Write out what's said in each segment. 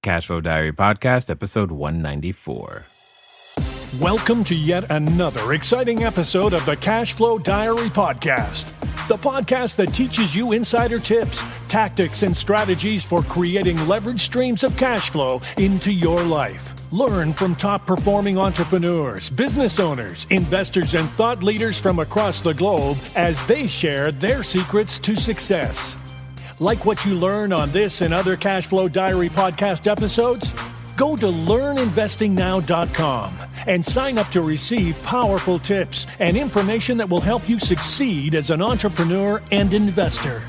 Cashflow Diary Podcast, episode 194. Welcome to yet another exciting episode of the Cashflow Diary Podcast, the podcast that teaches you insider tips, tactics, and strategies for creating leverage streams of cash flow into your life. Learn from top-performing entrepreneurs, business owners, investors, and thought leaders from across the globe as they share their secrets to success. Like what you learn on this and other Cashflow Diary podcast episodes? Go to learninvestingnow.com and sign up to receive powerful tips and information that will help you succeed as an entrepreneur and investor.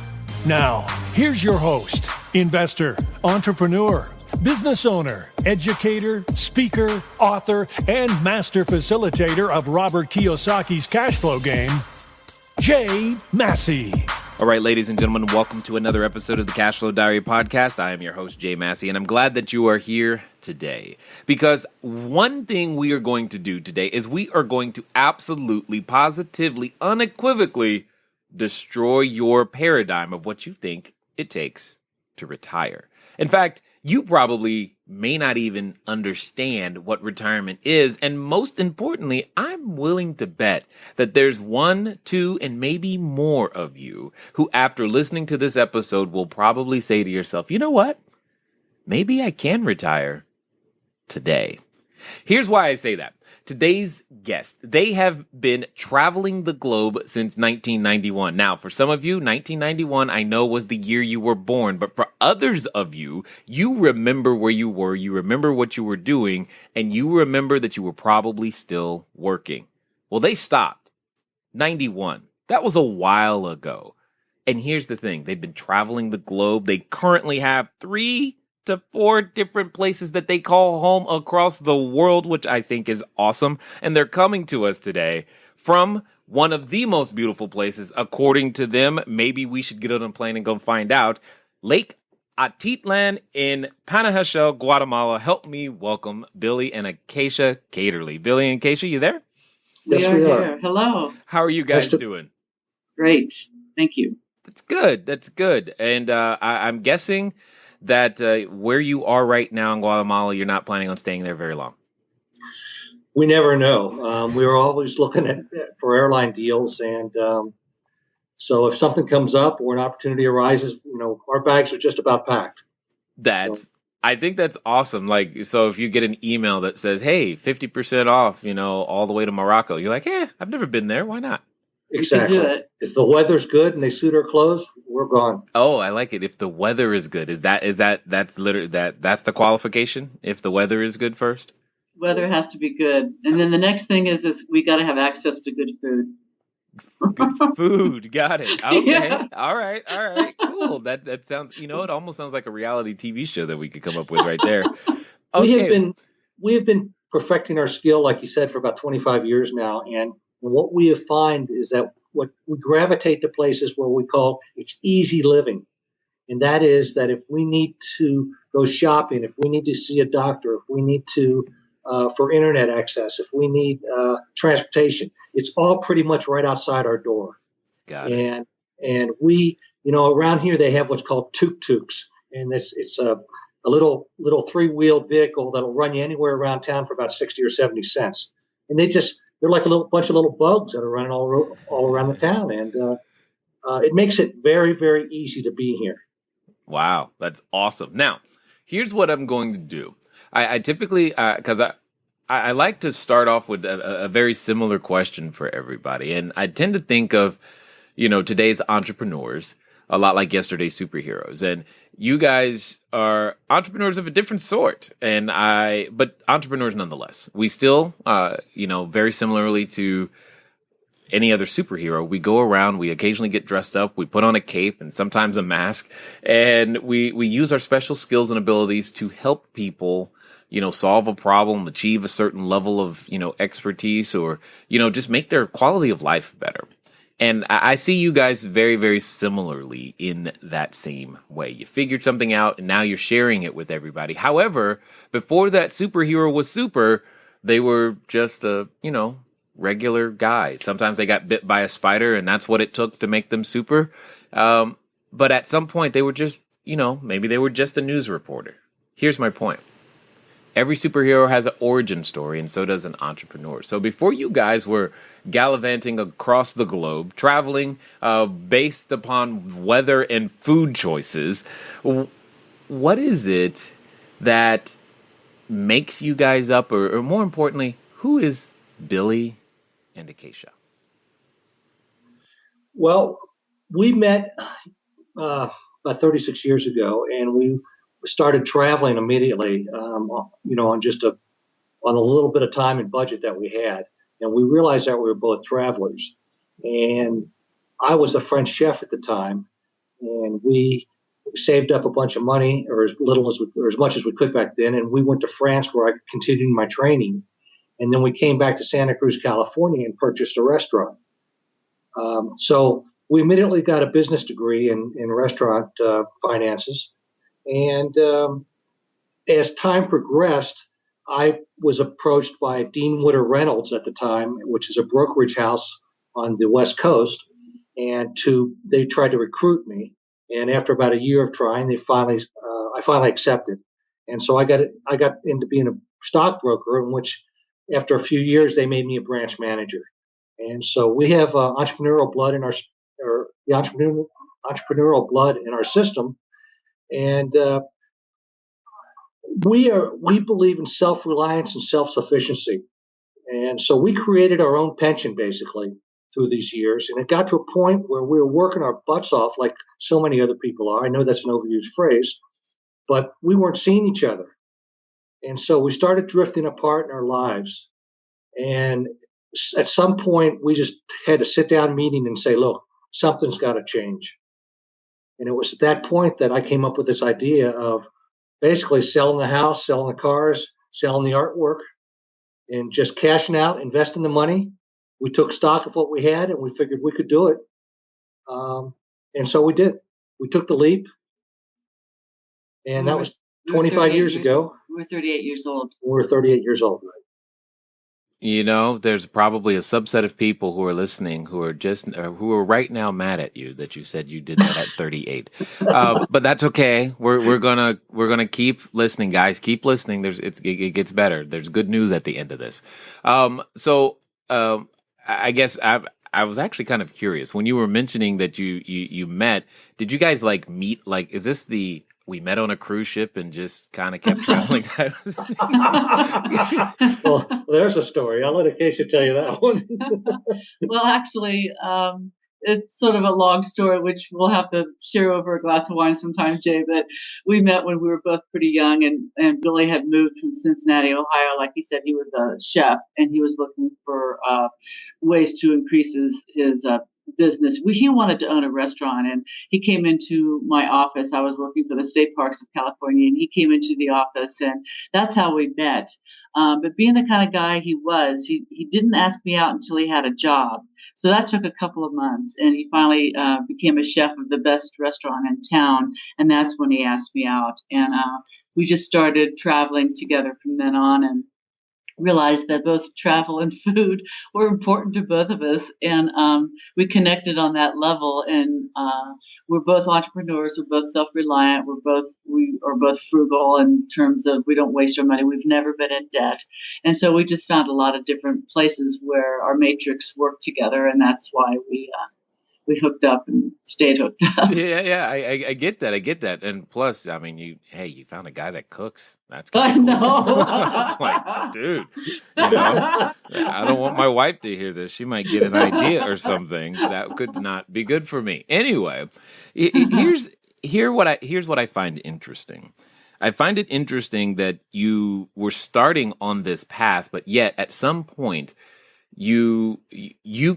Now, here's your host, investor, entrepreneur, business owner, educator, speaker, author, and master facilitator of Robert Kiyosaki's cash flow game, Jay Massey. All right, ladies and gentlemen, welcome to another episode of the Cashflow Diary Podcast. I am your host, Jay Massey, and I'm glad that you are here today because one thing we are going to do today is we are going to absolutely, positively, unequivocally destroy your paradigm of what you think it takes to retire. In fact, you probably may not even understand what retirement is. And most importantly, I'm willing to bet that there's one, two, and maybe more of you who, after listening to this episode, will probably say to yourself, you know what? Maybe I can retire today. Here's why I say that. Today's guest, they have been traveling the globe since 1991. Now, for some of you, 1991, I know was the year you were born, but for others of you, you remember where you were, you remember what you were doing, and you remember that you were probably still working. Well, they stopped. 91. That was a while ago. And here's the thing. They've been traveling the globe. They currently have 3 to 4 different places that they call home across the world, which I think is awesome. And they're coming to us today from one of the most beautiful places, according to them. Maybe we should get on a plane and go find out. Lake Atitlan in Panajachel, Guatemala. Help me welcome Billy and Akaisha Kaderli. Billy and Akaisha, you there? Yes, we are here. Hello. How are you guys doing? Great. Thank you. That's good. That's good. And I'm guessing that where you are right now in Guatemala, you're not planning on staying there very long. We never know. We're always looking for airline deals, and so if something comes up or an opportunity arises, our bags are just about packed. I think that's awesome. Like, so if you get an email that says, "Hey, 50% off," all the way to Morocco, you're like, I've never been there. Why not? Exactly. If the weather's good and they suit our clothes, we're gone. Oh, I like it. If the weather is good, that's literally that's the qualification. If the weather is good first, weather has to be good, and then the next thing is we got to have access to good food. Good food, got it. Okay, Yeah. All right, cool. That sounds. It almost sounds like a reality TV show that we could come up with right there. Okay. We have been perfecting our skill, like you said, for about 25 years now, and what we have found is that what we gravitate to places where we call it's easy living. And that is that if we need to go shopping, if we need to see a doctor, if we need to, for internet access, if we need transportation, it's all pretty much right outside our door. Got it. And we, around here they have what's called tuk-tuks. And it's a little 3-wheeled vehicle that'll run you anywhere around town for about 60 or 70 cents. And they're like a little bunch of little bugs that are running all around the town, and it makes it very, very easy to be here. Wow, that's awesome. Now, here's what I'm going to do. I typically, because I like to start off with a very similar question for everybody, and I tend to think of, today's entrepreneurs a lot like yesterday's superheroes, and you guys are entrepreneurs of a different sort, but entrepreneurs nonetheless. We still, very similarly to any other superhero, we go around, we occasionally get dressed up, we put on a cape and sometimes a mask, and we use our special skills and abilities to help people, solve a problem, achieve a certain level of, expertise, or, just make their quality of life better. And I see you guys very, very similarly in that same way. You figured something out, and now you're sharing it with everybody. However, before that superhero was super, they were just a, regular guy. Sometimes they got bit by a spider, and that's what it took to make them super. But at some point, they were just, maybe they were just a news reporter. here's my point. Every superhero has an origin story, and so does an entrepreneur. So before you guys were gallivanting across the globe, traveling based upon weather and food choices, what is it that makes you guys up, or more importantly, who is Billy and Akaisha? Well, we met about 36 years ago, and we started traveling immediately. On a little bit of time and budget that we had, and we realized that we were both travelers. And I was a French chef at the time, and we saved up a bunch of money, or as much as we could back then, and we went to France where I continued my training. And then we came back to Santa Cruz, California, and purchased a restaurant. So we immediately got a business degree in restaurant finances. And as time progressed, I was approached by Dean Witter Reynolds at the time, which is a brokerage house on the West Coast, and they tried to recruit me. And after about a year of trying, I finally accepted. And so I got into being a stockbroker, in which after a few years they made me a branch manager. And so we have entrepreneurial blood in the entrepreneurial blood in our system, and we believe in self-reliance and self-sufficiency. And so we created our own pension basically through these years. And it got to a point where we were working our butts off like so many other people are. I know that's an overused phrase, but we weren't seeing each other. And so we started drifting apart in our lives. And at some point, we just had a sit-down meeting and say, look, something's got to change. And it was at that point that I came up with this idea of basically selling the house, selling the cars, selling the artwork, and just cashing out, investing the money. We took stock of what we had, and we figured we could do it. And so we did. We took the leap, and that was 25 years ago. We were 38 years old. We were 38 years old, right? You know, there's probably a subset of people who are listening who are right now mad at you that you said you did that at 38. But that's okay. We're gonna keep listening, guys. Keep listening. It gets better. There's good news at the end of this. I guess I was actually kind of curious when you were mentioning that you met. Did you guys meet? Is this we met on a cruise ship and just kind of kept traveling? Well, there's a story. I'll let Akaisha tell you that one. Well, actually, it's sort of a long story, which we'll have to share over a glass of wine sometime, Jay. But we met when we were both pretty young, and Billy had moved from Cincinnati, Ohio. Like he said, he was a chef, and he was looking for ways to increase his business. He wanted to own a restaurant, and he came into my office. I was working for the state parks of California, and he came into the office, and that's how we met. But being the kind of guy he was, he didn't ask me out until he had a job. So that took a couple of months, and he finally became a chef of the best restaurant in town, and that's when he asked me out. And we just started traveling together from then on, and realized that both travel and food were important to both of us, and we connected on that level. And we're both entrepreneurs, we're both self-reliant, we are both frugal in terms of we don't waste our money. We've never been in debt, and so we just found a lot of different places where our matrix worked together, and that's why we hooked up and stayed hooked up. Yeah, I get that. And plus, I mean, you found a guy that cooks. That's I kind of know. cool. I'm like, dude, I don't want my wife to hear this. She might get an idea or something that could not be good for me. Anyway, here's what I find interesting. I find it interesting that you were starting on this path, but yet at some point you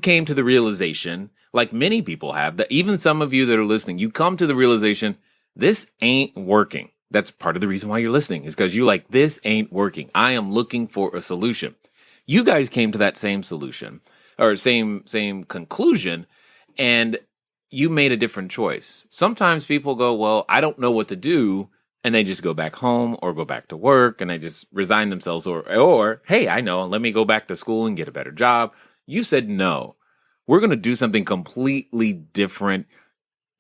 came to the realization, like many people have, that even some of you that are listening, you come to the realization, this ain't working. That's part of the reason why you're listening, is because you're like, this ain't working. I am looking for a solution. You guys came to that same solution, or same conclusion, and you made a different choice. Sometimes people go, well, I don't know what to do, and they just go back home or go back to work, and they just resign themselves, or hey, I know, let me go back to school and get a better job. You said, no, we're going to do something completely different,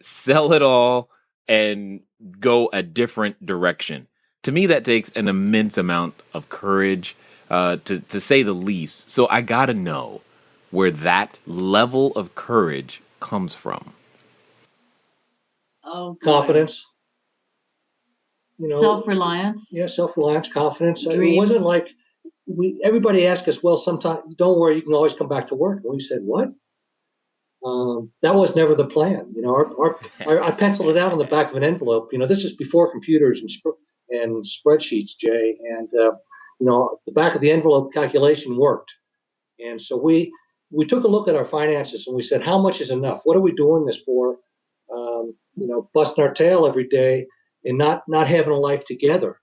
sell it all, and go a different direction. To me, that takes an immense amount of courage, to say the least. So I got to know where that level of courage comes from. Oh, Confidence. Self-reliance. Yeah, self-reliance, confidence. Dreams. It wasn't like everybody asked us, well, sometimes, don't worry, you can always come back to work. And we said, what? That was never the plan. I penciled it out on the back of an envelope. This is before computers and spreadsheets, Jay. And, the back of the envelope calculation worked. And so we took a look at our finances and we said, how much is enough? What are we doing this for? Busting our tail every day and not having a life together.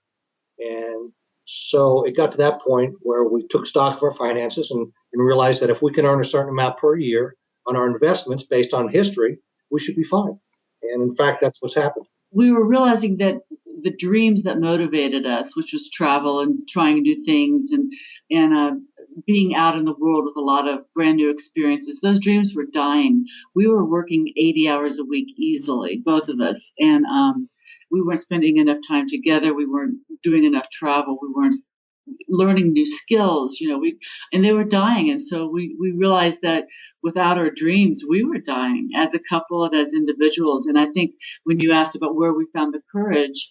And so it got to that point where we took stock of our finances and realized that if we can earn a certain amount per year on our investments based on history, we should be fine. And in fact, that's what's happened. We were realizing that the dreams that motivated us, which was travel and trying new things and being out in the world with a lot of brand new experiences, those dreams were dying. We were working 80 hours a week easily, both of us. And we weren't spending enough time together. We weren't doing enough travel. We weren't learning new skills, and they were dying. And so we realized that without our dreams, we were dying as a couple and as individuals. And I think when you asked about where we found the courage,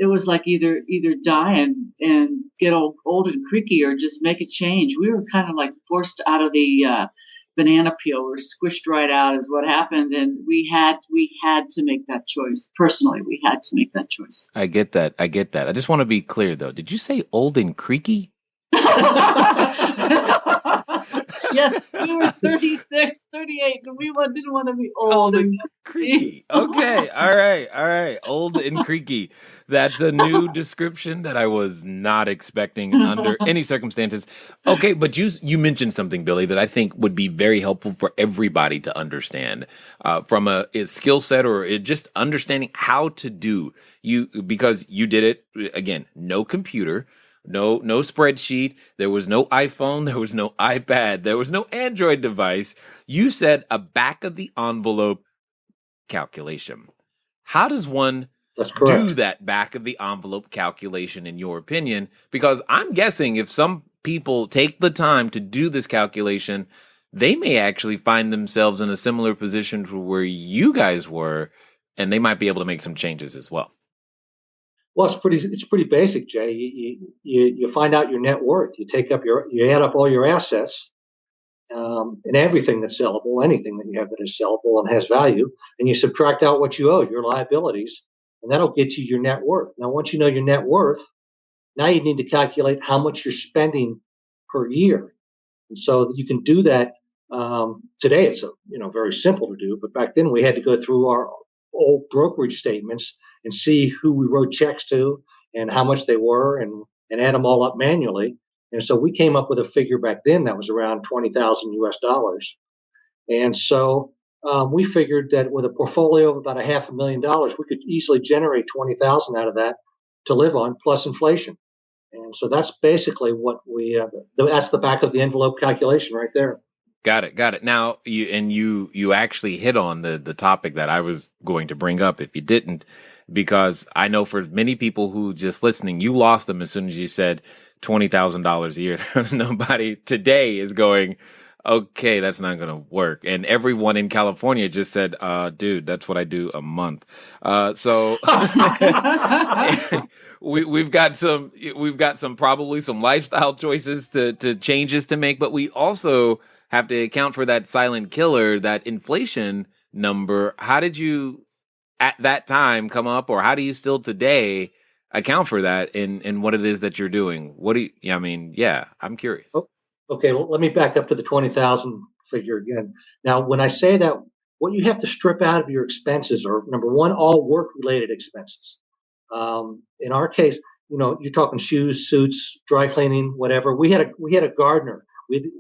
it was like either die and get old and creaky or just make a change. We were kind of like forced out of the banana peel. We're squished right out is what happened. And we had to make that choice. Personally, we had to make that choice. I get that. I just want to be clear, though. Did you say old and creaky? Yes, we were 36, 38, and we didn't want to be old and creaky. Okay, all right. Old and creaky. That's a new description that I was not expecting under any circumstances. Okay, but you mentioned something, Billy, that I think would be very helpful for everybody to understand from a skill set or just understanding how to do because you did it, again, no computer. No spreadsheet. There was no iPhone. There was no iPad. There was no Android device. You said a back of the envelope calculation. How does one do that back of the envelope calculation in your opinion? Because I'm guessing if some people take the time to do this calculation, they may actually find themselves in a similar position to where you guys were, and they might be able to make some changes as well. Well, it's pretty basic, Jay. You find out your net worth. You add up all your assets, and everything that's sellable, anything that you have that is sellable and has value, and you subtract out what you owe, your liabilities, and that'll get you your net worth. Now, once you know your net worth, now you need to calculate how much you're spending per year. And so you can do that. Today it's very simple to do, but back then we had to go through our old brokerage statements and see who we wrote checks to and how much they were and add them all up manually. And so we came up with a figure back then that was around $20,000 US. And so we figured that with a portfolio of about $500,000, we could easily generate 20,000 out of that to live on plus inflation. And so that's basically what that's the back of the envelope calculation right there. Got it. Now, you actually hit on the topic that I was going to bring up if you didn't, because I know for many people who just listening, you lost them as soon as you said $20,000 a year. Nobody today is going, okay, that's not going to work. And everyone in California just said, dude, that's what I do a month. So we've got some probably some lifestyle choices to changes to make, but we also have to account for that silent killer, that inflation number. How did you at that time come up, or how do you still today account for that in what it is that you're doing? I'm curious. Okay, well, let me back up to the 20,000 figure again. Now, when I say that, what you have to strip out of your expenses are, number one, all work-related expenses. In our case, you're talking shoes, suits, dry cleaning, whatever. We had a gardener. We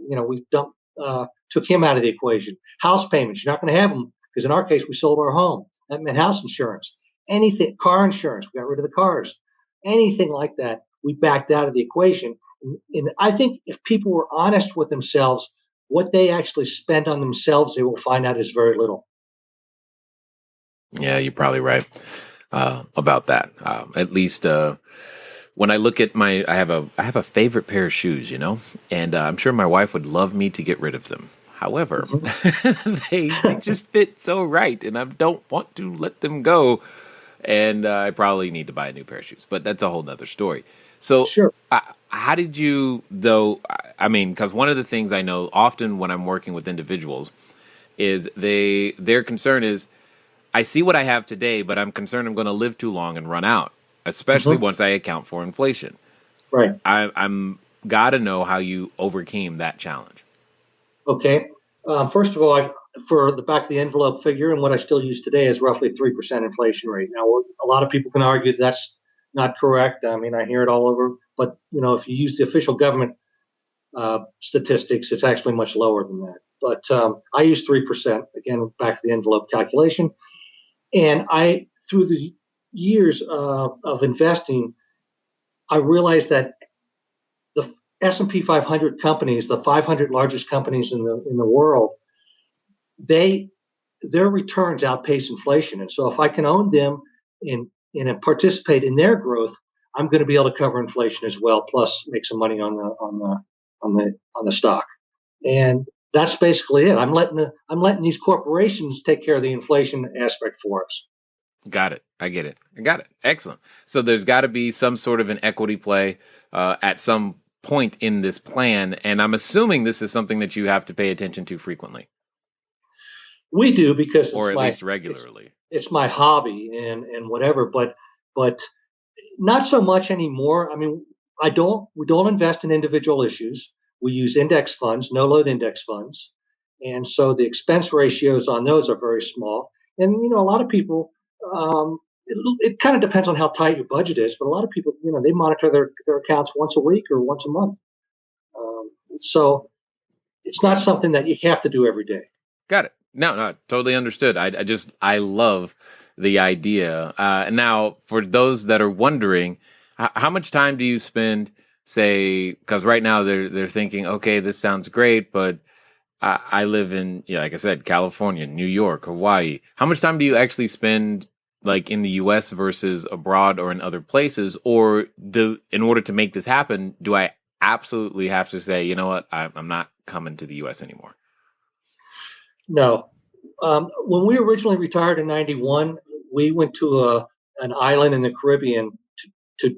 took him out of the equation. House payments, you're not going to have them because in our case, we sold our home. That meant house insurance, anything, car insurance. We got rid of the cars, anything like that. We backed out of the equation. And I think if people were honest with themselves, what they actually spend on themselves, they will find out is very little. Yeah, you're probably right. about that. At least when I look at I have a favorite pair of shoes, and I'm sure my wife would love me to get rid of them. However, Mhm. they just fit so right, and I don't want to let them go. And I probably need to buy a new pair of shoes, but that's a whole nother story. So, Sure. how did you, though? I mean, because one of the things I know often when I'm working with individuals is their concern is, I see what I have today, but I'm concerned I'm going to live too long and run out, especially Mhm. once I account for inflation. Right. I'm got to know how you overcame that challenge. Okay. First of all, for the back of the envelope figure, and what I still use today is roughly 3% inflation rate. Now, a lot of people can argue that's not correct. I mean, I hear it all over. But if you use the official government statistics, it's actually much lower than that. But I use 3%, again, back of the envelope calculation. And through the years of investing, I realized that the S&P 500 companies, the 500 largest companies in the world, their returns outpace inflation. And so if I can own them and participate in their growth, I'm going to be able to cover inflation as well, plus make some money on the stock. And that's basically it. I'm letting these corporations take care of the inflation aspect for us. Got it. I get it. I got it. Excellent. So there's got to be some sort of an equity play at some point in this plan, and I'm assuming this is something that you have to pay attention to frequently, We do because or it's at my least it's regularly. it's my hobby and whatever, but not so much anymore. I mean, we don't invest in individual issues. We use index funds, no load index funds. And so the expense ratios on those are very small. And, a lot of people, it kind of depends on how tight your budget is, but a lot of people, they monitor their accounts once a week or once a month. So it's not Got it. something that you have to do every day. Got it. No, no, totally understood. I love the idea. Now, for those that are wondering, how much time do you spend, say, because right now they're thinking, okay, this sounds great, but I live in, like I said, California, New York, Hawaii. How much time do you actually spend, like, in the U.S. versus abroad or in other places? Or in order to make this happen, do I absolutely have to say, you know what, I'm not coming to the U.S. anymore? No. When we originally retired in '91, we went to an island in the Caribbean to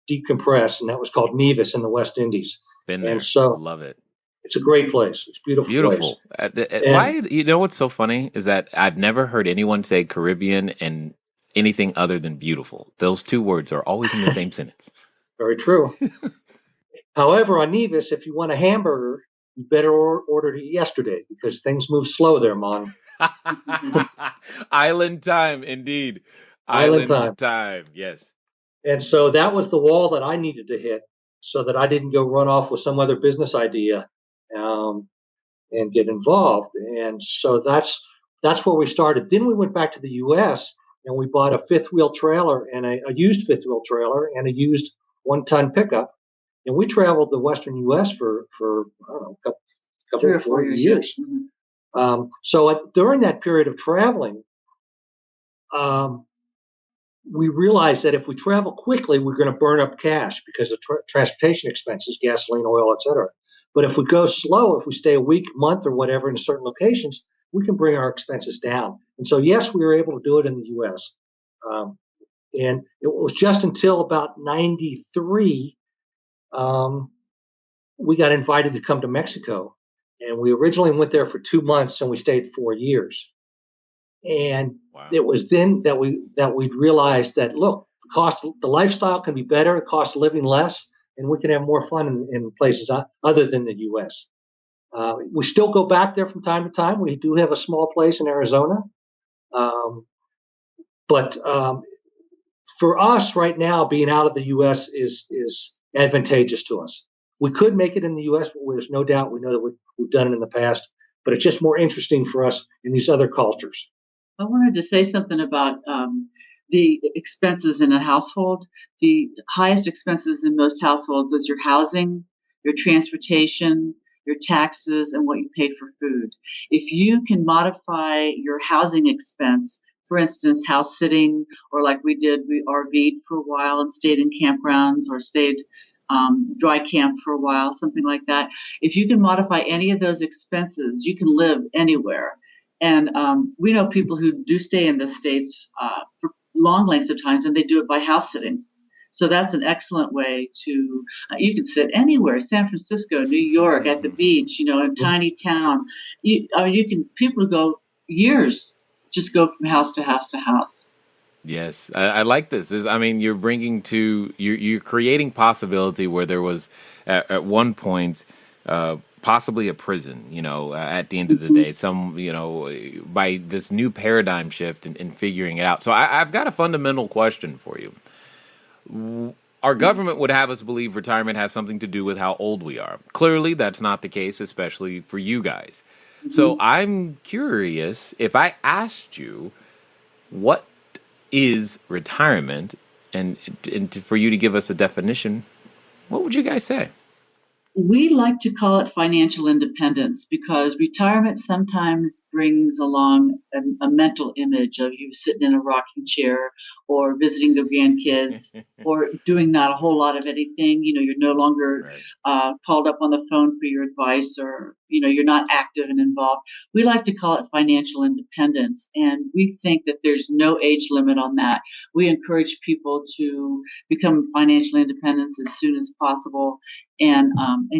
decompress, and that was called Nevis in the West Indies. Been And there. so Love it. it's a great place. It's a beautiful place. Beautiful. Why? And You know what's so funny is that I've never heard anyone say Caribbean and anything other than beautiful. Those two words are always in the same sentence. very true. However, on Nevis, if you want a hamburger, you better order it yesterday because things move slow there, Mon. Island time, indeed. Island Island time. time. Yes. And so that was the wall that I needed to hit so that I didn't go run off with some other business idea um, and get involved. And so that's where we started. Then we went back to the U.S. and we bought a fifth wheel trailer and a used fifth wheel trailer and a used 1-ton pickup. And we traveled the Western U.S. for I don't know, a couple 3 or of 4 years. years. Yeah. Mm-hmm. So during that period of traveling, um, we realized that if we travel quickly, we're going to burn up cash because of transportation expenses, gasoline, oil, etc. But if we go slow, if we stay a week, month, or whatever in certain locations, we can bring our expenses down. And so, yes, we were able to do it in the U.S. Um, and it was just until about '93 we got invited to come to Mexico. And we originally went there for 2 months and we stayed 4 years. And Wow. it was then that we realized that look, the lifestyle can be better, the cost of living less, and we can have more fun in places other than the U.S. We still go back there from time to time. We do have a small place in Arizona, um, but for us right now, being out of the U.S. is advantageous to us. We could make it in the U.S., but there's no doubt we know that we've done it in the past. But it's just more interesting for us in these other cultures. I wanted to say something about the expenses in a household. The highest expenses in most households is your housing, your transportation, your taxes, and what you paid for food. If you can modify your housing expense for instance, house sitting, or like we did, we RV'd for a while and stayed in campgrounds or stayed dry camp for a while, something like that. If you can modify any of those expenses, you can live anywhere. And we know people who do stay in the States for long lengths of times, and they do it by house sitting. So that's an excellent way to, you can sit anywhere, San Francisco, New York, at the beach, in a tiny town. People go years, just go from house to house to house. Yes, I like this. You're bringing you're creating possibility where there was at one point possibly a prison, at the end of the day, by this new paradigm shift and figuring it out. So I've got a fundamental question for you. Our government would have us believe retirement has something to do with how old we are. Clearly, that's not the case, especially for you guys. Mm-hmm. So I'm curious, if I asked you what is retirement, and for you to give us a definition, what would you guys say? We like to call it financial independence because retirement sometimes brings along a mental image of you sitting in a rocking chair or visiting the grandkids or doing not a whole lot of anything. You're no longer called up on the phone for your advice, or, you're not active and involved. We like to call it financial independence. And we think that there's no age limit on that. We encourage people to become financially independent as soon as possible and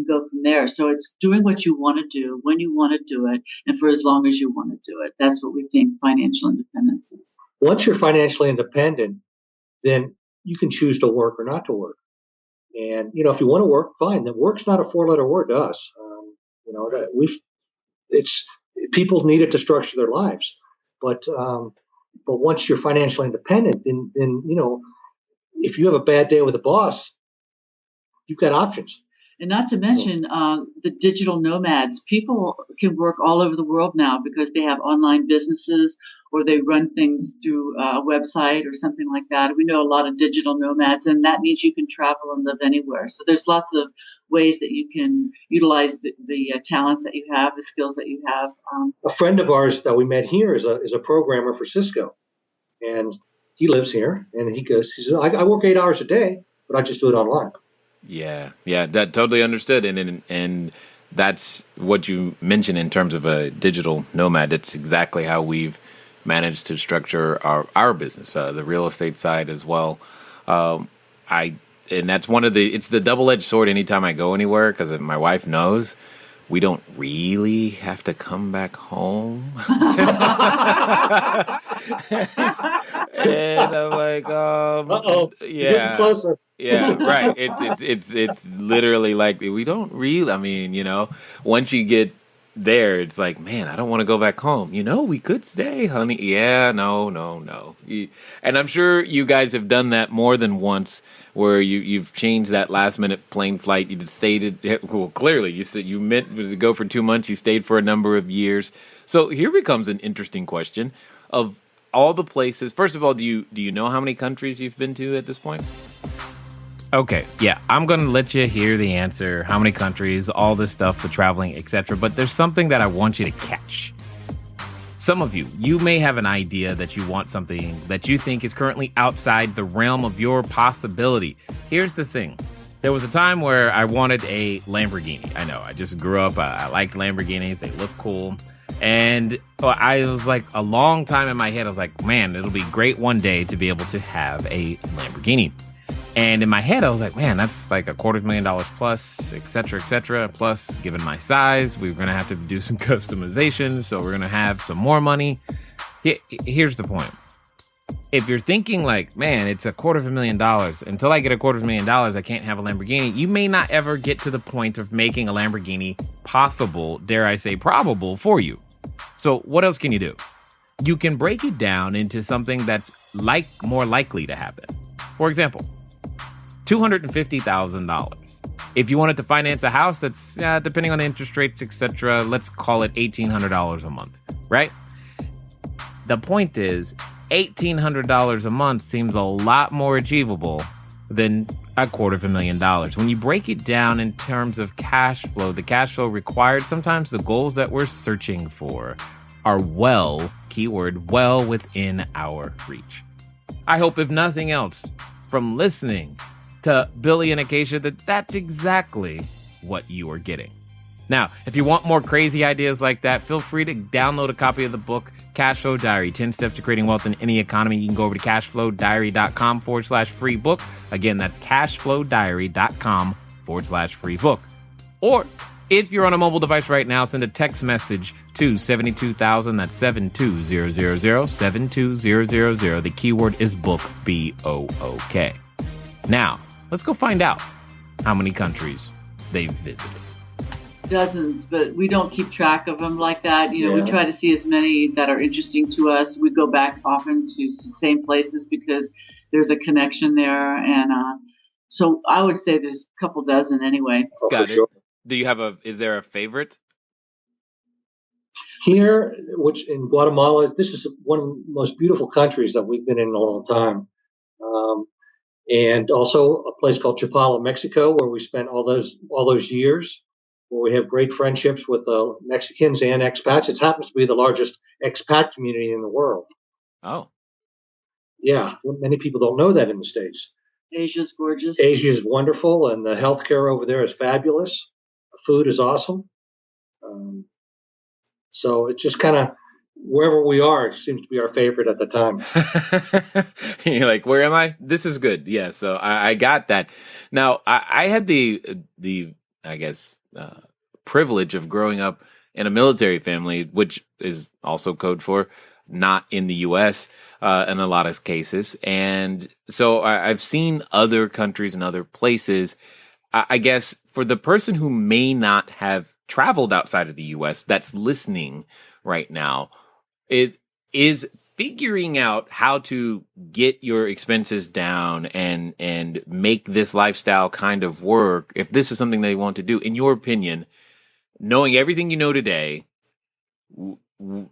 go from there. So it's doing what you want to do, when you want to do it, and for as long as you want to do it. That's what we think financial independence is. Once you're financially independent, then you can choose to work or not to work. And, if you want to work, fine. Then work's not a 4-letter word to us. People need it to structure their lives. But once you're financially independent, then if you have a bad day with a boss, you've got options. And not to mention the digital nomads. People can work all over the world now because they have online businesses or they run things through a website or something like that. We know a lot of digital nomads, and that means you can travel and live anywhere. So there's lots of ways that you can utilize the talents that you have, the skills that you have. A friend of ours that we met here is a programmer for Cisco, and he lives here. And he says, I work 8 hours a day, but I just do it online. Yeah, that totally understood, and that's what you mentioned in terms of a digital nomad. That's exactly how we've managed to structure our business, the real estate side as well. And that's it's the double-edged sword anytime I go anywhere, because my wife knows we don't really have to come back home. And I'm like, yeah. Getting closer. Yeah, right. It's literally like we don't really. Once you get there, it's like, man, I don't want to go back home. We could stay, honey. Yeah, no. And I'm sure you guys have done that more than once, where you've changed that last minute plane flight. You just stayed. Well, clearly you said you meant to go for 2 months. You stayed for a number of years. So here becomes an interesting question of all the places. First of all, do you know how many countries you've been to at this point? Okay, yeah, I'm going to let you hear the answer, how many countries, all this stuff, the traveling, etc. But there's something that I want you to catch. Some of you may have an idea that you want something that you think is currently outside the realm of your possibility. Here's the thing. There was a time where I wanted a Lamborghini. I know, I just grew up, I liked Lamborghinis, they look cool. And I was like, a long time in my head, I was like, man, it'll be great one day to be able to have a Lamborghini. And in my head, I was like, man, that's like $250,000 plus, et cetera, plus, given my size, we're going to have to do some customization. So we're going to have some more money. Here's the point. If you're thinking like, man, it's $250,000, until I get $250,000, I can't have a Lamborghini. You may not ever get to the point of making a Lamborghini possible, dare I say, probable for you. So what else can you do? You can break it down into something that's more likely to happen. For example, $250,000. If you wanted to finance a house that's, depending on the interest rates, etc., let's call it $1,800 a month, right? The point is, $1,800 a month seems a lot more achievable than $250,000. When you break it down in terms of cash flow, the cash flow required, sometimes the goals that we're searching for are well, keyword, well within our reach. I hope, if nothing else, from listening to Billy and Akaisha, that's exactly what you are getting. Now, if you want more crazy ideas like that, feel free to download a copy of the book, Cashflow Diary, 10 Steps to Creating Wealth in Any Economy. You can go over to cashflowdiary.com/free book. Again, that's cashflowdiary.com/free book. Or if you're on a mobile device right now, send a text message to 72000. That's 72000, 72000. The keyword is book, BOOK. Now, let's go find out how many countries they've visited. Dozens, but we don't keep track of them like that. We try to see as many that are interesting to us. We go back often to the same places because there's a connection there. And so I would say there's a couple dozen anyway. Got it. Sure. Do you have is there a favorite? Here, which in Guatemala, this is one of the most beautiful countries that we've been in a long time. And also a place called Chapala, Mexico, where we spent all those years, where we have great friendships with Mexicans and expats. It happens to be the largest expat community in the world. Oh. Yeah, many people don't know that in the States. Asia's gorgeous. Asia is wonderful, and the healthcare over there is fabulous. The food is awesome. So it's just kind of wherever we are, it seems to be our favorite at the time. You're like, where am I? This is good. Yeah, so I got that. Now, I had the I guess, privilege of growing up in a military family, which is also code for not in the U.S. In a lot of cases. And so I've seen other countries and other places. I guess for the person who may not have traveled outside of the U.S. that's listening right now, it is figuring out how to get your expenses down and make this lifestyle kind of work. If this is something they want to do, in your opinion, knowing everything you know today,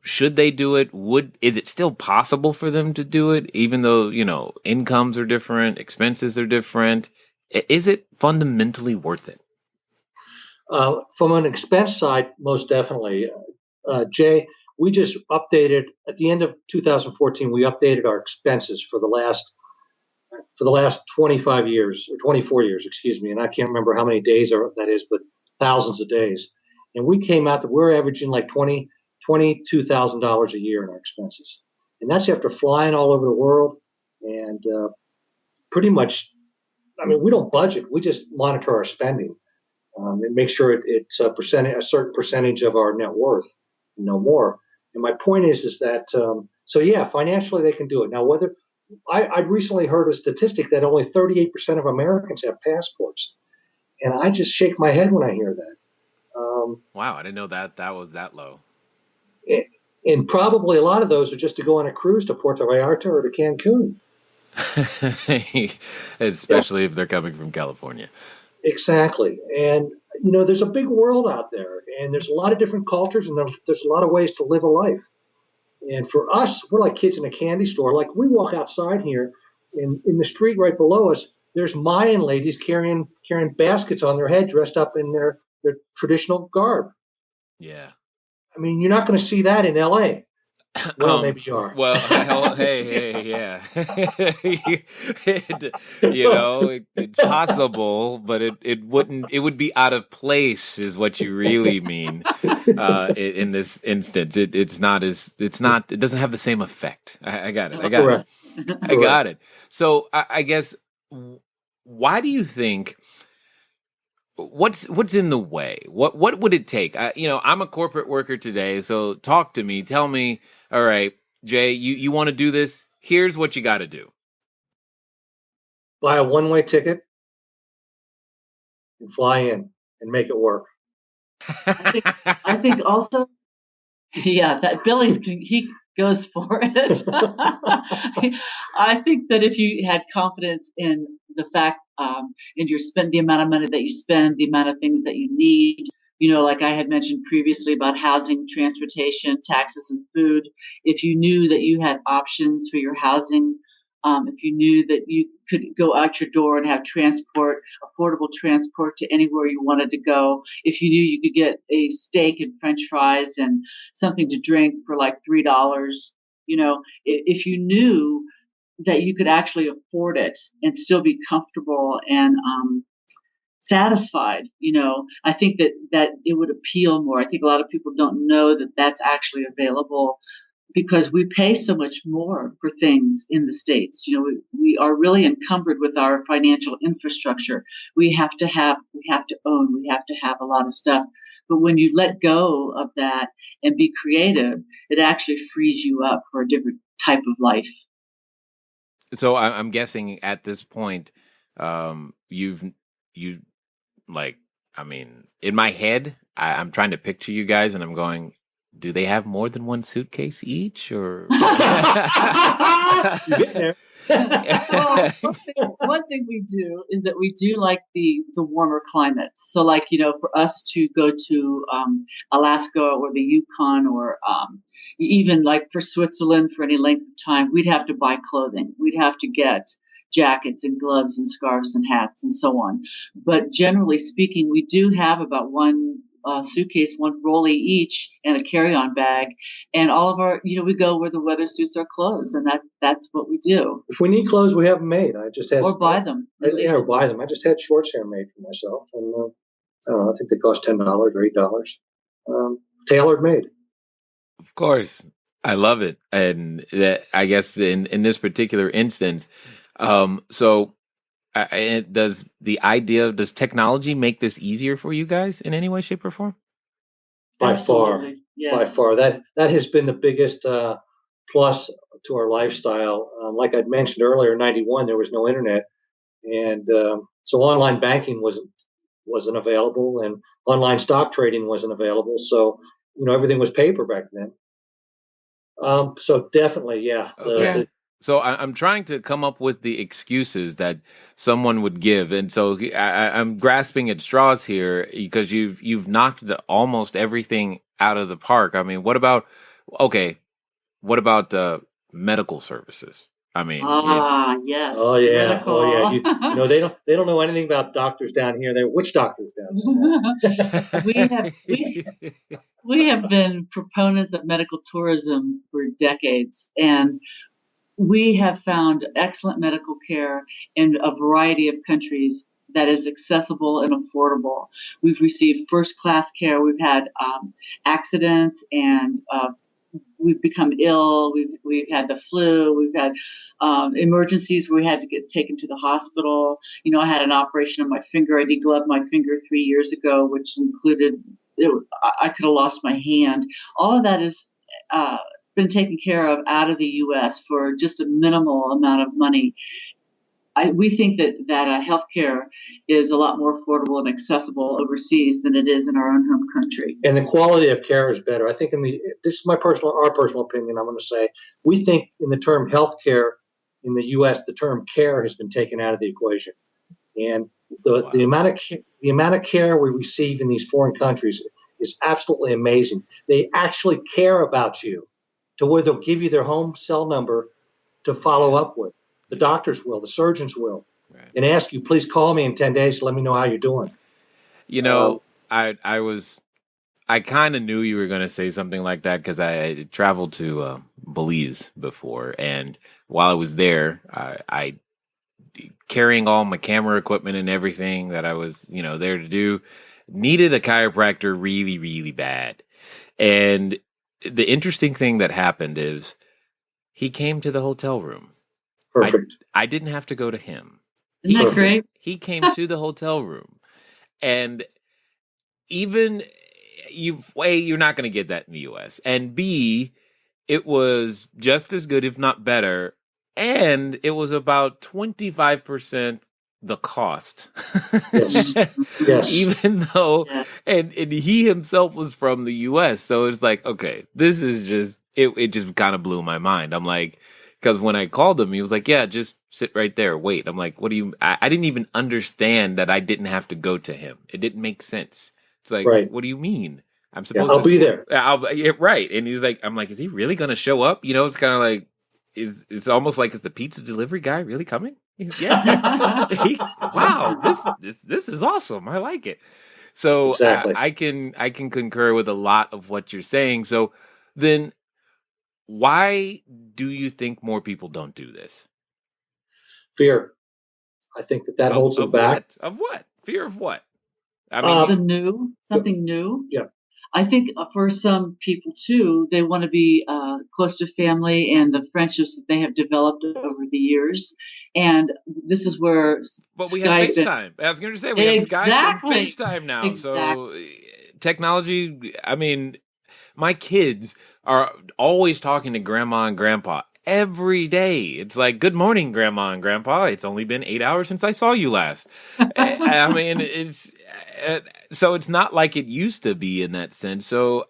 should they do it? Is it still possible for them to do it, even though, incomes are different, expenses are different? Is it fundamentally worth it? From an expense side, most definitely. Jay, we just updated at the end of 2014. We updated our expenses for the last 25 years or 24 years, excuse me, and I can't remember how many days that is, but thousands of days. And we came out that we're averaging like $22,000 a year in our expenses, and that's after flying all over the world and pretty much. I mean, we don't budget; we just monitor our spending and make sure it's a certain percentage of our net worth, no more. And my point is that financially they can do it. Now, whether I'd recently heard a statistic that only 38% of Americans have passports, and I just shake my head when I hear that. Wow, I didn't know that was that low. And probably a lot of those are just to go on a cruise to Puerto Vallarta or to Cancun. Especially if they're coming from California. Exactly. And, there's a big world out there, and there's a lot of different cultures, and there's a lot of ways to live a life. And for us, we're like kids in a candy store. Like, we walk outside here, and in the street right below us, there's Mayan ladies carrying baskets on their head, dressed up in their traditional garb. Yeah. I mean, you're not going to see that in L.A. Well, maybe you are. Well, hey, yeah. It's possible, but it wouldn't. It would be out of place, is what you really mean. In this instance, it doesn't have the same effect. I got it. Correct. I got it. So I guess, why do you think? What's in the way? What would it take? I'm a corporate worker today, so talk to me. Tell me, all right, Jay, you want to do this? Here's what you got to do. Buy a one-way ticket and fly in and make it work. I think also, yeah, that he goes for it. I think that if you had confidence in the fact, and the amount of money that you spend, the amount of things that you need, like I had mentioned previously about housing, transportation, taxes, and food. If you knew that you had options for your housing, if you knew that you could go out your door and have transport, affordable transport to anywhere you wanted to go, if you knew you could get a steak and French fries and something to drink for like $3, if you knew that you could actually afford it and still be comfortable and satisfied, I think that it would appeal more. I think a lot of people don't know that that's actually available because we pay so much more for things in the States. We are really encumbered with our financial infrastructure. We have to own, we have to have a lot of stuff. But when you let go of that and be creative, it actually frees you up for a different type of life. So I'm guessing at this point, in my head, I'm trying to picture you guys, and I'm going, do they have more than one suitcase each, or? Well, one thing we do is that we do like the warmer climates. So, like, for us to go to Alaska or the Yukon, or even like for Switzerland for any length of time, we'd have to buy clothing. We'd have to get jackets and gloves and scarves and hats and so on. But generally speaking, we do have about one suitcase, one rollie each, and a carry-on bag, and all of our, we go where the weather suits our clothes, and that's what we do. If we need clothes, we have them made. I just had or buy them. Or buy them. I just had shorts here made for myself, and I don't know. I think they cost $10 or $8. Tailored made. Of course, I love it, and I guess in this particular instance, does technology make this easier for you guys in any way, shape, or form? By Absolutely. far, Yes. by far. That has been the biggest plus to our lifestyle. Like I'd mentioned earlier, in '91 there was no internet, and so online banking wasn't available, and online stock trading wasn't available. So everything was paper back then. So definitely, yeah. Okay. So I'm trying to come up with the excuses that someone would give, and so I'm grasping at straws here because you've knocked almost everything out of the park. I mean, what about medical services? I mean, yes. Oh yeah, Medical. oh yeah. They don't know anything about doctors down here. They're witch doctors down here. we have been proponents of medical tourism for decades, and we have found excellent medical care in a variety of countries that is accessible and affordable. We've received first-class care. We've had accidents, and we've become ill. We've had the flu. We've had emergencies where we had to get taken to the hospital. I had an operation on my finger. I degloved my finger 3 years ago, which included I could have lost my hand. All of that is been taken care of out of the U.S. for just a minimal amount of money. We think that healthcare is a lot more affordable and accessible overseas than it is in our own home country. And the quality of care is better. I think this is our personal opinion. I'm going to say we think in the term healthcare in the U.S. the term care has been taken out of the equation, and the amount of care we receive in these foreign countries is absolutely amazing. They actually care about you, to where they'll give you their home cell number to follow up with. The doctors will, the surgeons will, right, and ask you, please call me in 10 days to let me know how you're doing. I kind of knew you were going to say something like that because I traveled to Belize before, and while I was there, I carrying all my camera equipment and everything that I was, there to do, needed a chiropractor really, really bad. And the interesting thing that happened is he came to the hotel room. Perfect. I didn't have to go to him. Isn't that great? He came to the hotel room, and even you're not going to get that in the U.S. And B, it was just as good, if not better, and it was about 25% the cost. Yes. Even though, and he himself was from the U.S., so it's like, okay, this is just it just kind of blew my mind. I'm like, because when I called him, he was like, yeah, just sit right there, wait. I'm like, what do you? I didn't even understand that I didn't have to go to him. It didn't make sense. It's like, right. What do you mean? I'm supposed to be there. Right. And he's like, I'm like, is he really going to show up? It's kind of like, it's almost like, is the pizza delivery guy really coming? Yeah. Wow, this is awesome. I like it. So Exactly. I can concur with a lot of what you're saying. So then, why do you think more people don't do this? Fear. I think that holds them Of back. what? Of what? Fear of what? I mean, Something new. Yeah. I think for some people too, they want to be close to family and the friendships that they have developed over the years. And this is where but we have Skype FaceTime. I was going to say we have Skype and FaceTime now. So technology. I mean, my kids are always talking to grandma and grandpa every day. It's like, good morning, grandma and grandpa. It's only been 8 hours since I saw you last. I mean, so it's not like it used to be in that sense. So,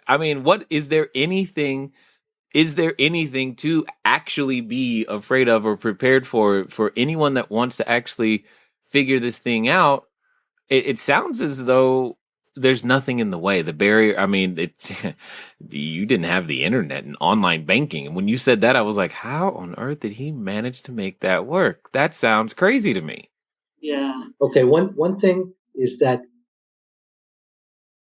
I mean, is there anything to actually be afraid of or prepared for anyone that wants to actually figure this thing out? It sounds as though there's nothing in the way. The barrier, I mean, you didn't have the internet and online banking. And when you said that, I was like, how on earth did he manage to make that work? That sounds crazy to me. Yeah. Okay. One thing is that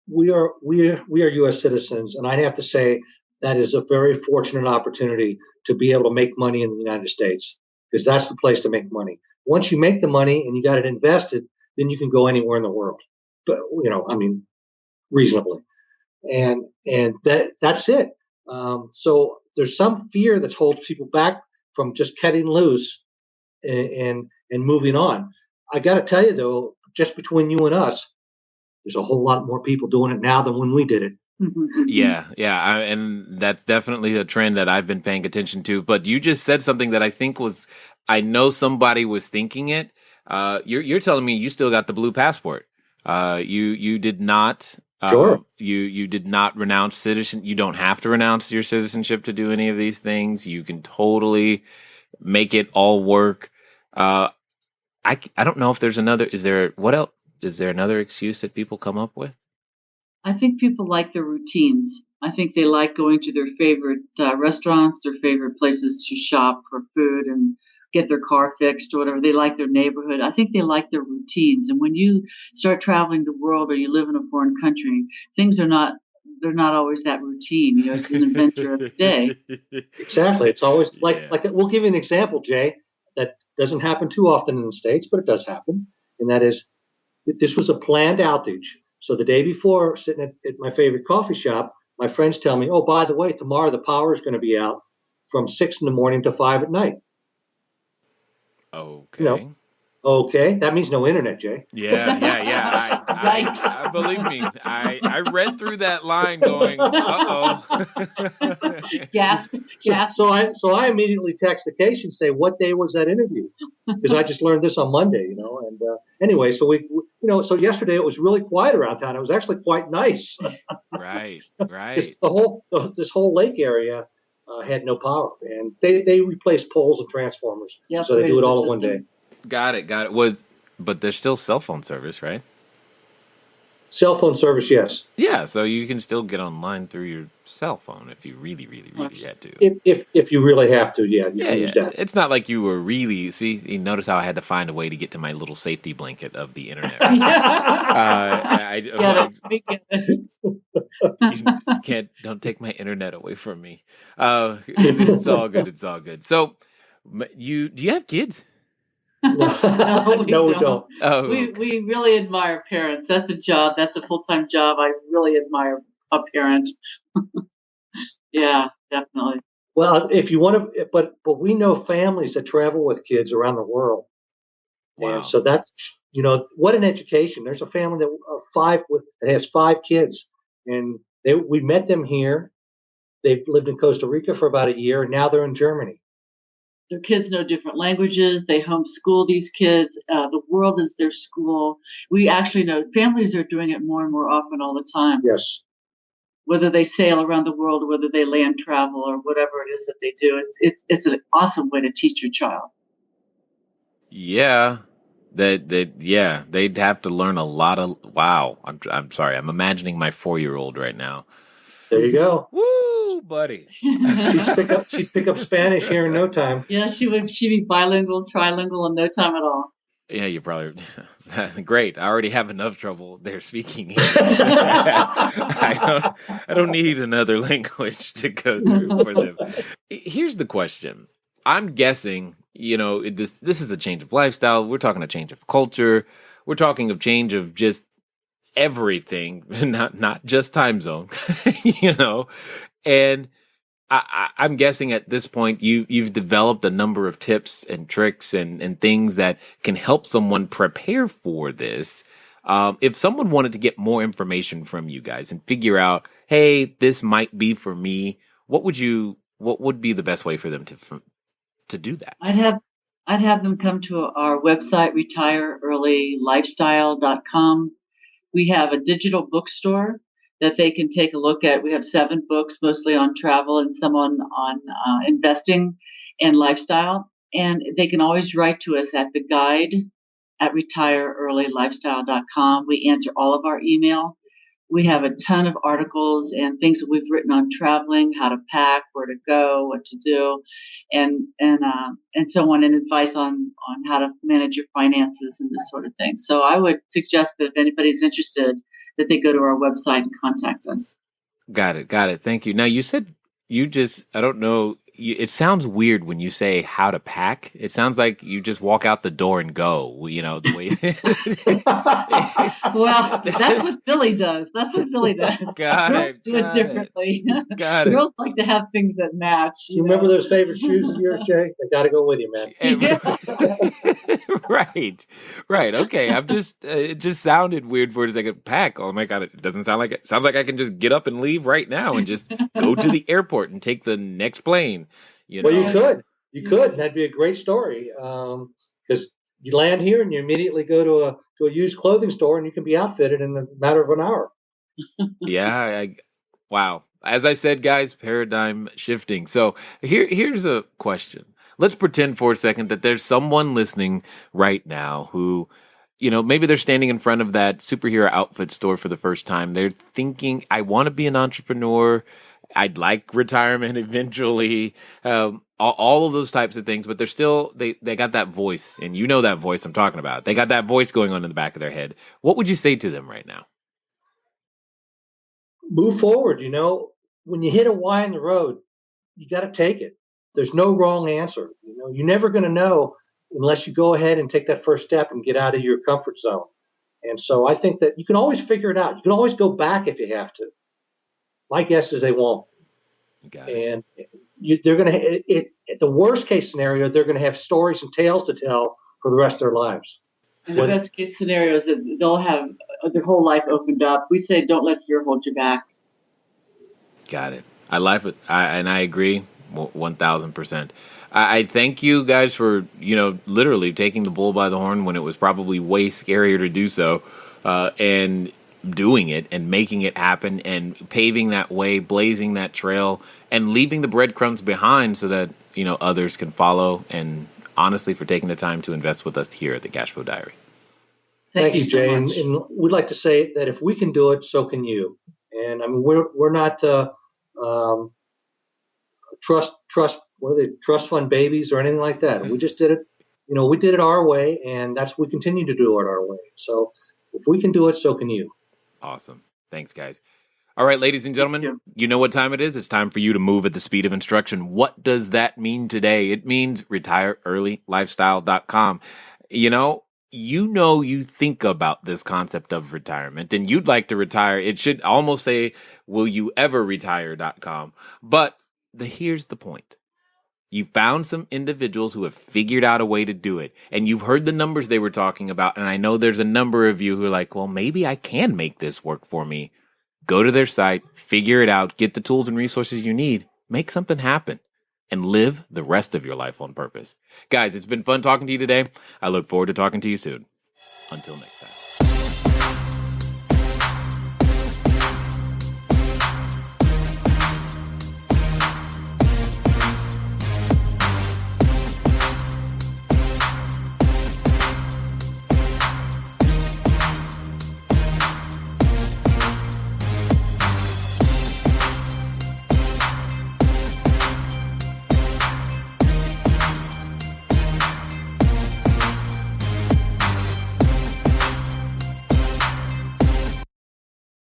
we are U.S. citizens, and I'd have to say that is a very fortunate opportunity to be able to make money in the United States, because that's the place to make money. Once you make the money and you got it invested, then you can go anywhere in the world. But I mean, reasonably, and that's it. So there's some fear that holds people back from just cutting loose and moving on. I got to tell you though, just between you and us, there's a whole lot more people doing it now than when we did it. Yeah, and that's definitely a trend that I've been paying attention to. But you just said something that I know somebody was thinking it. You're telling me you still got the blue passport. You did not. Sure. You did not renounce citizen. You don't have to renounce your citizenship to do any of these things. You can totally make it all work. I don't know if there's another. What else? Is there another excuse that people come up with? I think people like their routines. I think they like going to their favorite restaurants, their favorite places to shop for food and get their car fixed or whatever. They like their neighborhood. I think they like their routines. And when you start traveling the world or you live in a foreign country, they're not always that routine. It's an adventure of the day. Exactly. It's always like we'll give you an example, Jay, that doesn't happen too often in the States, but it does happen. And that is, this was a planned outage. So the day before, sitting at my favorite coffee shop, my friends tell me, oh, by the way, tomorrow the power is going to be out from 6 in the morning to 5 at night. Okay. Okay. That means no internet, Jay. Yeah. I believe me. I read through that line going, uh-oh. Gasp. So I immediately text Akaisha and say, what day was that interview? Because I just learned this on Monday, And anyway, so so yesterday it was really quiet around town. It was actually quite nice. Right. This whole lake area had no power, and they replaced poles and transformers, so they do it all in one day. Got it. But there's still cell phone service, right? Cell phone service, yes. Yeah, so you can still get online through your cell phone if you really, really, really had to. If you really have to, you can use that. It's not like you were really. See, you notice how I had to find a way to get to my little safety blanket of the internet. Don't take my internet away from me. It's all good. It's all good. So, do you have kids? No, we don't. Oh, we really admire parents. That's a job. That's a full-time job. I really admire a parent. Yeah, definitely. Well, if you want to, but we know families that travel with kids around the world. Wow. And so that's, what an education. There's a family that has 5 kids, and we met them here. They've lived in Costa Rica for about a year, and now they're in Germany. Their kids know different languages. They homeschool these kids. The world is their school. We actually know families are doing it more and more often all the time. Yes. Whether they sail around the world, or whether they land travel, or whatever it is that they do, it's an awesome way to teach your child. Yeah, they'd have to learn a lot of. Wow, I'm sorry. I'm imagining my 4-year-old right now. There you go. Woo, buddy. She'd pick up Spanish here in no time. Yeah, she'd be bilingual, trilingual in no time at all. Yeah, you probably great. I already have enough trouble there speaking English. I don't need another language to go through for them. Here's the question. I'm guessing, this is a change of lifestyle. We're talking a change of culture. We're talking of change of just everything, not just time zone, and I'm guessing at this point you've developed a number of tips and tricks and things that can help someone prepare for this. If someone wanted to get more information from you guys and figure out, hey, this might be for me, what would be the best way for them to do that? I'd have them come to our website, retireearlylifestyle.com. We have a digital bookstore that they can take a look at. We have 7 books, mostly on travel and some on investing and lifestyle. And they can always write to us at the guide@retireearlylifestyle.com. We answer all of our email. We have a ton of articles and things that we've written on traveling, how to pack, where to go, what to do, and so on, and advice on how to manage your finances and this sort of thing. So I would suggest that if anybody's interested, that they go to our website and contact us. Got it. Thank you. Now, you said I don't know, it sounds weird when you say how to pack. It sounds like you just walk out the door and go, the way. Well, that's what Billy does. Got Girls do it differently. Got it. Girls like to have things that match. You remember those favorite shoes of yours, Jay? They got to go with you, man. Right. Okay. It just sounded weird for a second. Pack. Oh my God. It doesn't sound like it. Sounds like I can just get up and leave right now and just go to the airport and take the next plane. Well, you could. That'd be a great story. Because you land here and you immediately go to a used clothing store and you can be outfitted in a matter of an hour. Yeah. Wow. As I said, guys, paradigm shifting. So here's a question. Let's pretend for a second that there's someone listening right now who, maybe they're standing in front of that superhero outfit store for the first time. They're thinking, I want to be an entrepreneur. I'd like retirement eventually. All of those types of things, but they're still, they got that voice, and that voice I'm talking about. They got that voice going on in the back of their head. What would you say to them right now? Move forward. When you hit a Y in the road, you got to take it. There's no wrong answer. You're never going to know unless you go ahead and take that first step and get out of your comfort zone. And so I think that you can always figure it out. You can always go back if you have to. My guess is they won't. Got it. And they're going to, the worst case scenario, they're going to have stories and tales to tell for the rest of their lives. And the best case scenario is that they'll have their whole life opened up. We say, don't let fear hold you back. Got it. I like it. And I agree 1,000%. I thank you guys for, literally taking the bull by the horn when it was probably way scarier to do so, and doing it and making it happen and paving that way, blazing that trail, and leaving the breadcrumbs behind so that, others can follow, and honestly for taking the time to invest with us here at the Cashflow Diary. Thank you, Jay. So much. And we'd like to say that if we can do it, so can you. And I mean, we're not trust fund babies or anything like that. We just did it. We did it our way, and we continue to do it our way. So if we can do it, so can you. Awesome. Thanks, guys. All right, ladies and gentlemen, you know what time it is. It's time for you to move at the speed of instruction. What does that mean today? It means retireearlylifestyle.com. You think about this concept of retirement and you'd like to retire. It should almost say, will you ever retire.com. But here's the point. You found some individuals who have figured out a way to do it, and you've heard the numbers they were talking about. And I know there's a number of you who are like, well, maybe I can make this work for me. Go to their site, figure it out, get the tools and resources you need, make something happen, and live the rest of your life on purpose. Guys, it's been fun talking to you today. I look forward to talking to you soon. Until next time.